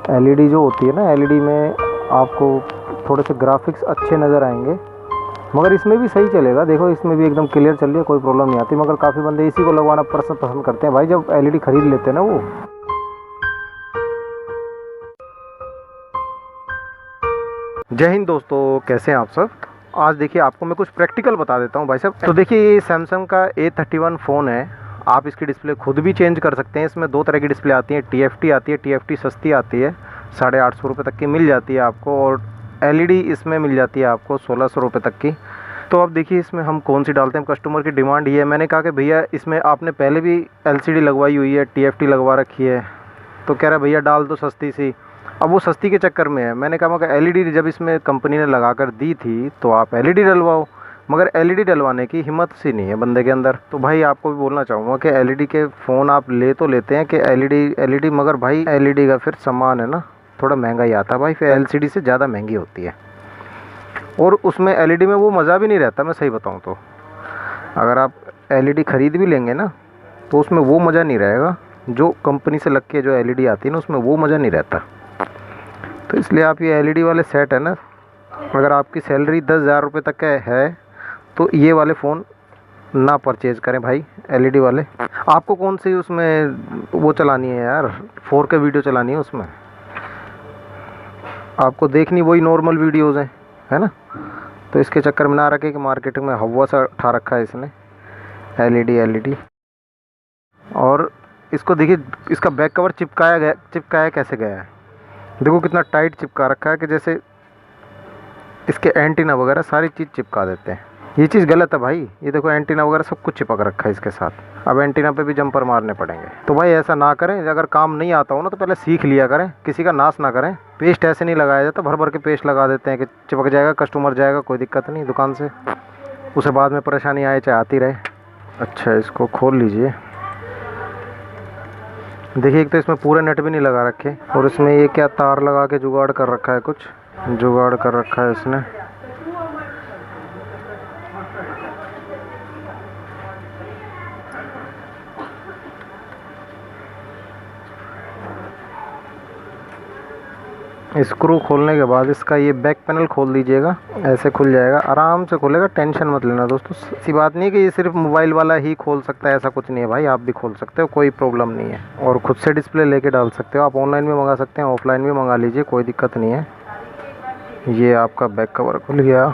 LED जो होती है ना, एलईडी में आपको थोड़े से ग्राफिक्स अच्छे नज़र आएंगे, मगर इसमें भी सही चलेगा। देखो इसमें भी एकदम क्लियर चल रही है, कोई प्रॉब्लम नहीं आती। मगर काफ़ी बंदे इसी को लगवाना पसंद करते हैं भाई, जब एलईडी खरीद लेते हैं ना वो। जय हिंद दोस्तों, कैसे हैं आप सब। आज देखिए आपको मैं कुछ प्रैक्टिकल बता देता हूं भाई साहब। तो देखिए ये सैमसंग का A31 फ़ोन है। आप इसकी डिस्प्ले खुद भी चेंज कर सकते हैं। इसमें दो तरह की डिस्प्ले आती है, TFT आती है, TFT सस्ती आती है, 850 रुपये तक की मिल जाती है आपको, और LED इसमें मिल जाती है आपको 1600 रुपये तक की। तो अब देखिए इसमें हम कौन सी डालते हैं। कस्टमर की डिमांड ये है, मैंने कहा कि भैया इसमें आपने पहले भी LCD लगवाई हुई है, TFT लगवा रखी है, तो कह रहा भैया डाल दो सस्ती सी। अब वो सस्ती के चक्कर में है। मैंने कहा मगर LED जब इसमें कंपनी ने लगा कर दी थी तो आप LED डलवाओ, मगर LED डलवाने की हिम्मत सी नहीं है बंदे के अंदर। तो भाई आपको भी बोलना चाहूँगा कि LED के फ़ोन आप ले तो लेते हैं कि LED, मगर भाई LED का फिर सामान है ना थोड़ा महंगा ही आता है भाई, फिर LCD से ज़्यादा महंगी होती है। और उसमें LED में वो मज़ा भी नहीं रहता, मैं सही बताऊँ तो। अगर आप LED ख़रीद भी लेंगे ना तो उसमें वो मज़ा नहीं रहेगा जो कंपनी से लग के जो LED आती है ना, उसमें वो मज़ा नहीं रहता। तो इसलिए आप ये LED वाले सेट है ना, अगर आपकी सैलरी 10,000 रुपये तक का है तो ये वाले फ़ोन ना परचेज़ करें भाई, LED वाले। आपको कौन सी उसमें वो चलानी है यार, 4K वीडियो चलानी है उसमें, आपको देखनी वही नॉर्मल वीडियोज़ हैं, है ना। तो इसके चक्कर में ना रखे कि मार्केटिंग में हवा सा उठा रखा है इसने LED। और इसको देखिए, इसका बैक कवर चिपकाया कैसे गया है, देखो कितना टाइट चिपका रखा है कि जैसे इसके एंटीना वगैरह सारी चीज़ चिपका देते हैं। ये चीज़ गलत है भाई। ये देखो एंटीना वगैरह सब कुछ चिपक रखा है इसके साथ। अब एंटीना पे भी जंपर मारने पड़ेंगे। तो भाई ऐसा ना करें। अगर काम नहीं आता हो ना तो पहले सीख लिया करें, किसी का नाश ना करें। पेस्ट ऐसे नहीं लगाया जाता, भर भर के पेस्ट लगा देते हैं कि चिपक जाएगा, कस्टमर जाएगा, कोई दिक्कत नहीं दुकान से, उसे बाद में परेशानी आए चाहे आती रहे। अच्छा इसको खोल लीजिए। देखिए एक तो इसमें पूरे नेट भी नहीं लगा रखे, और इसमें ये क्या तार लगा के जुगाड़ कर रखा है, कुछ जुगाड़ कर रखा है इसने। स्क्रू खोलने के बाद इसका ये बैक पैनल खोल दीजिएगा, ऐसे खुल जाएगा, आराम से खुलेगा, टेंशन मत लेना दोस्तों। ऐसी बात नहीं है कि ये सिर्फ मोबाइल वाला ही खोल सकता है, ऐसा कुछ नहीं है भाई, आप भी खोल सकते हो, कोई प्रॉब्लम नहीं है। और खुद से डिस्प्ले लेके डाल सकते हो आप, ऑनलाइन भी मंगा सकते हैं, ऑफलाइन भी मंगा लीजिए, कोई दिक्कत नहीं है। ये आपका बैक कवर खुल गया।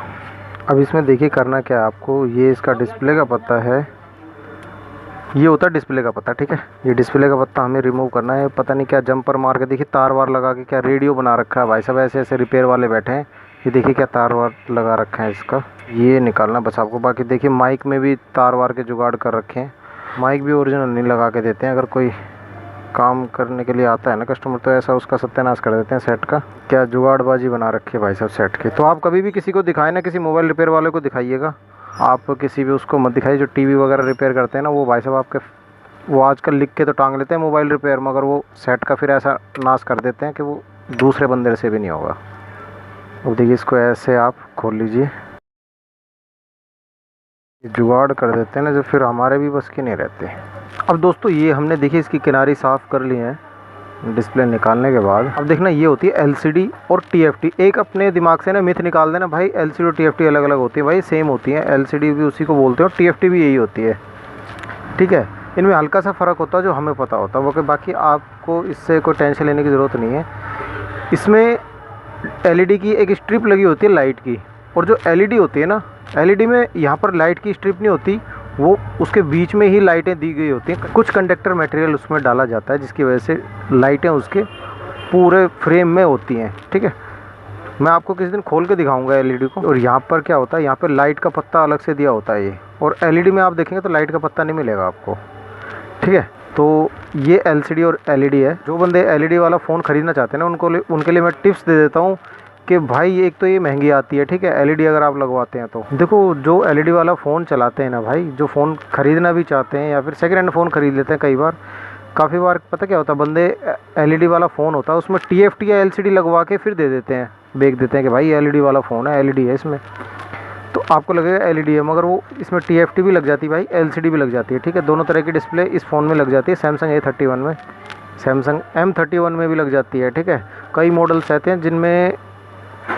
अब इसमें देखिए करना क्या है आपको, ये इसका डिस्प्ले का पत्ता है, ये होता है डिस्प्ले का पत्ता, ठीक है। ये डिस्प्ले का पत्ता हमें रिमूव करना है। पता नहीं क्या जंपर मार के, देखिए तार वार लगा के क्या रेडियो बना रखा है भाई साहब, ऐसे ऐसे रिपेयर वाले बैठे हैं। ये देखिए क्या तार वार लगा रखा है इसका, ये निकालना बस आपको। बाकी देखिए माइक में भी तार वार के जुगाड़ कर रखे हैं, माइक भी ओरिजिनल नहीं लगा के देते हैं। अगर कोई काम करने के लिए आता है ना कस्टमर तो ऐसा उसका सत्यानाश कर देते हैं सेट का। क्या जुगाड़बाजी बना रखी है भाई साहब सेट की। तो आप कभी भी किसी को दिखाए ना, किसी मोबाइल रिपेयर वाले को दिखाइएगा, आप किसी भी उसको मत दिखाइए जो टीवी वगैरह रिपेयर करते हैं ना, वो भाई साहब आपके वो आजकल लिख के तो टांग लेते हैं मोबाइल रिपेयर, मगर वो सेट का फिर ऐसा नाश कर देते हैं कि वो दूसरे बंदे से भी नहीं होगा। अब देखिए इसको ऐसे आप खोल लीजिए, जुगाड़ कर देते हैं ना जो फिर हमारे भी बस की नहीं रहते। अब दोस्तों ये हमने देखिए इसकी किनारी साफ़ कर ली है डिस्प्ले निकालने के बाद। अब देखना ये होती है LCD और TFT। एक अपने दिमाग से ना मिथ निकाल देना भाई, LCD और TFT अलग अलग होती है, भाई सेम होती है। LCD भी उसी को बोलते हैं और TFT भी यही होती है, ठीक है। इनमें हल्का सा फ़र्क होता है जो हमें पता होता है, वो बाकी आपको इससे कोई टेंशन लेने की ज़रूरत नहीं है। इसमें LED की एक स्ट्रिप लगी होती है लाइट की, और जो LED होती है ना, LED में यहाँ पर लाइट की स्ट्रिप नहीं होती, वो उसके बीच में ही लाइटें दी गई होती हैं। कुछ कंडक्टर मटेरियल उसमें डाला जाता है जिसकी वजह से लाइटें उसके पूरे फ्रेम में होती हैं, ठीक है। मैं आपको किसी दिन खोल के दिखाऊंगा LED को। और यहाँ पर क्या होता है, यहाँ पर लाइट का पत्ता अलग से दिया होता है ये, और LED में आप देखेंगे तो लाइट का पत्ता नहीं मिलेगा आपको, ठीक है। तो ये LCD और LED है। जो बंदे LED वाला फ़ोन ख़रीदना चाहते हैं ना उनके लिए मैं टिप्स दे देता हूँ कि भाई एक तो ये महंगी आती है, ठीक है, LED अगर आप लगवाते हैं तो। देखो जो LED वाला फ़ोन चलाते हैं ना भाई, जो फ़ोन ख़रीदना भी चाहते हैं या फिर सेकेंड हैंड फ़ोन ख़रीद लेते हैं, काफ़ी बार पता क्या होता है, बंदे LED वाला फ़ोन होता है उसमें TFT या LCD लगवा के फिर दे देते हैं, बेच देते हैं कि भाई LED वाला फ़ोन है, LED है इसमें, तो आपको लगेगा LED है, मगर वो इसमें TFT भी लग जाती है भाई, LCD भी लग जाती है, ठीक है। दोनों तरह की डिस्प्ले इस फ़ोन में लग जाती है, सैमसंग A31 में। सैमसंग M31 में भी लग जाती है, ठीक है। कई मॉडल्स रहते हैं जिनमें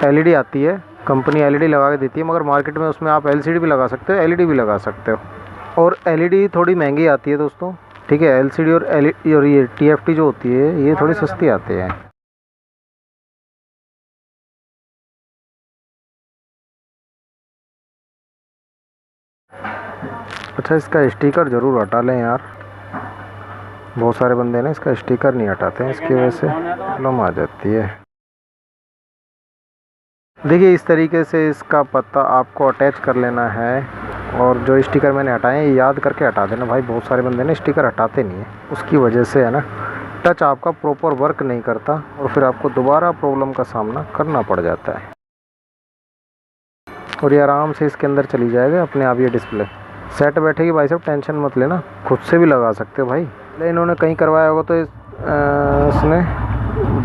LED आती है, कंपनी LED लगा के देती है, मगर मार्केट में उसमें आप LCD भी लगा सकते हो, LED भी लगा सकते हो। और LED थोड़ी महंगी आती है दोस्तों, ठीक है। LCD और LED और ये TFT जो होती है ये थोड़ी सस्ती आती है। अच्छा, इसका स्टिकर ज़रूर हटा लें यार, बहुत सारे बंदे ना इसका स्टिकर नहीं हटाते हैं, इसकी वजह से प्रॉब्लम आ जाती है। देखिए इस तरीके से इसका पत्ता आपको अटैच कर लेना है, और जो स्टिकर मैंने हटाए हैं याद करके हटा देना भाई, बहुत सारे बंदे ना स्टिकर हटाते नहीं है, उसकी वजह से है ना टच आपका प्रॉपर वर्क नहीं करता और फिर आपको दोबारा प्रॉब्लम का सामना करना पड़ जाता है। और ये आराम से इसके अंदर चली जाएगा अपने आप, ये डिस्प्ले सेट बैठेगी भाई साहब, टेंशन मत लेना, खुद से भी लगा सकते हो भाई। इन्होंने कहीं करवाया होगा तो इसने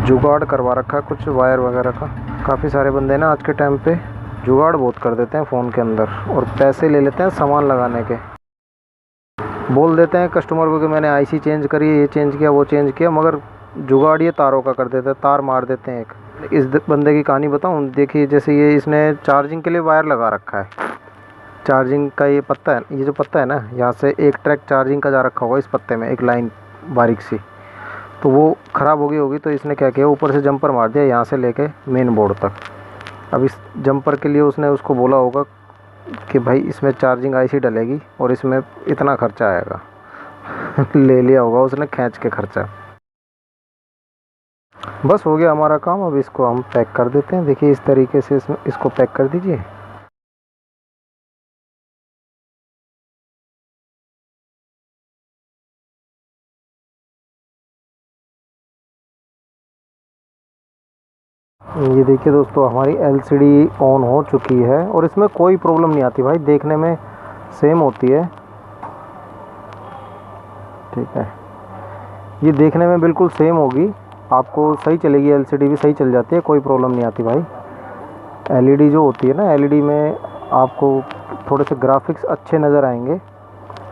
जुगाड़ करवा रखा है कुछ वायर वगैरह का। काफ़ी सारे बंदे ना आज के टाइम पे जुगाड़ बहुत कर देते हैं फ़ोन के अंदर, और पैसे ले लेते हैं सामान लगाने के। बोल देते हैं कस्टमर को कि मैंने IC चेंज करी, ये चेंज किया, वो चेंज किया, मगर जुगाड़ ये तारों का कर देते हैं, तार मार देते हैं। एक इस बंदे की कहानी बताऊँ, देखिए जैसे ये इसने चार्जिंग के लिए वायर लगा रखा है, चार्जिंग का ये पत्ता है, ये जो पत्ता है ना, यहाँ से एक ट्रैक चार्जिंग का जा रखा होगा इस पत्ते में, एक लाइन बारीक सी, तो वो ख़राब हो गई होगी, तो इसने क्या किया ऊपर से जंपर मार दिया यहाँ से लेके मेन बोर्ड तक। अब इस जंपर के लिए उसने उसको बोला होगा कि भाई इसमें चार्जिंग IC डलेगी और इसमें इतना खर्चा आएगा ले लिया होगा उसने खींच के खर्चा। बस हो गया हमारा काम, अब इसको हम पैक कर देते हैं। देखिए इस तरीके से इसको पैक कर दीजिए। ये देखिए दोस्तों हमारी LCD ऑन हो चुकी है और इसमें कोई प्रॉब्लम नहीं आती भाई, देखने में सेम होती है, ठीक है। ये देखने में बिल्कुल सेम होगी, आपको सही चलेगी, LCD भी सही चल जाती है, कोई प्रॉब्लम नहीं आती भाई। LED जो होती है ना, LED में आपको थोड़े से ग्राफिक्स अच्छे नज़र आएंगे,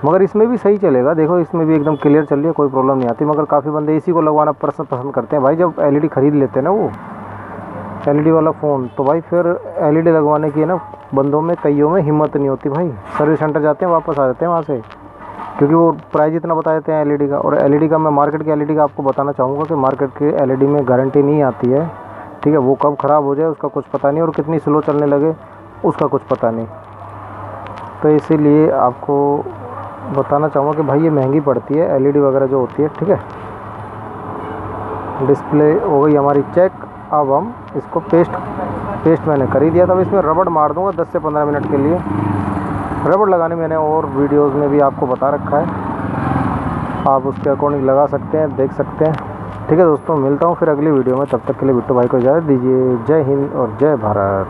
मगर इसमें भी सही चलेगा। देखो इसमें भी एकदम क्लियर चल रही है, कोई प्रॉब्लम नहीं आती। मगर काफ़ी बंदे इसी को लगवाना पसंद करते हैं भाई, जब LED खरीद लेते हैं ना वो LED वाला फ़ोन, तो भाई फिर LED लगवाने की है ना बंदों में कईयों में हिम्मत नहीं होती भाई, सर्विस सेंटर जाते हैं वापस आ जाते हैं वहाँ से, क्योंकि वो प्राइस इतना बता देते हैं LED का। और LED का मैं मार्केट की LED का आपको बताना चाहूँगा कि मार्केट की LED में गारंटी नहीं आती है, ठीक है। वो कब ख़राब हो जाए उसका कुछ पता नहीं, और कितनी स्लो चलने लगे उसका कुछ पता नहीं। तो इसीलिए आपको बताना चाहूँगा कि भाई ये महंगी पड़ती है LED वगैरह जो होती है, ठीक है। डिस्प्ले हो गई हमारी चेक। अब हम इसको पेस्ट मैंने कर ही दिया था, अब इसमें रबड़ मार दूंगा 10 से 15 मिनट के लिए। रबड़ लगाने मैंने और वीडियोस में भी आपको बता रखा है, आप उसके अकॉर्डिंग लगा सकते हैं, देख सकते हैं, ठीक है दोस्तों। मिलता हूँ फिर अगली वीडियो में, तब तक के लिए बिट्टू भाई को इजाज़त दीजिए। जय हिंद और जय भारत।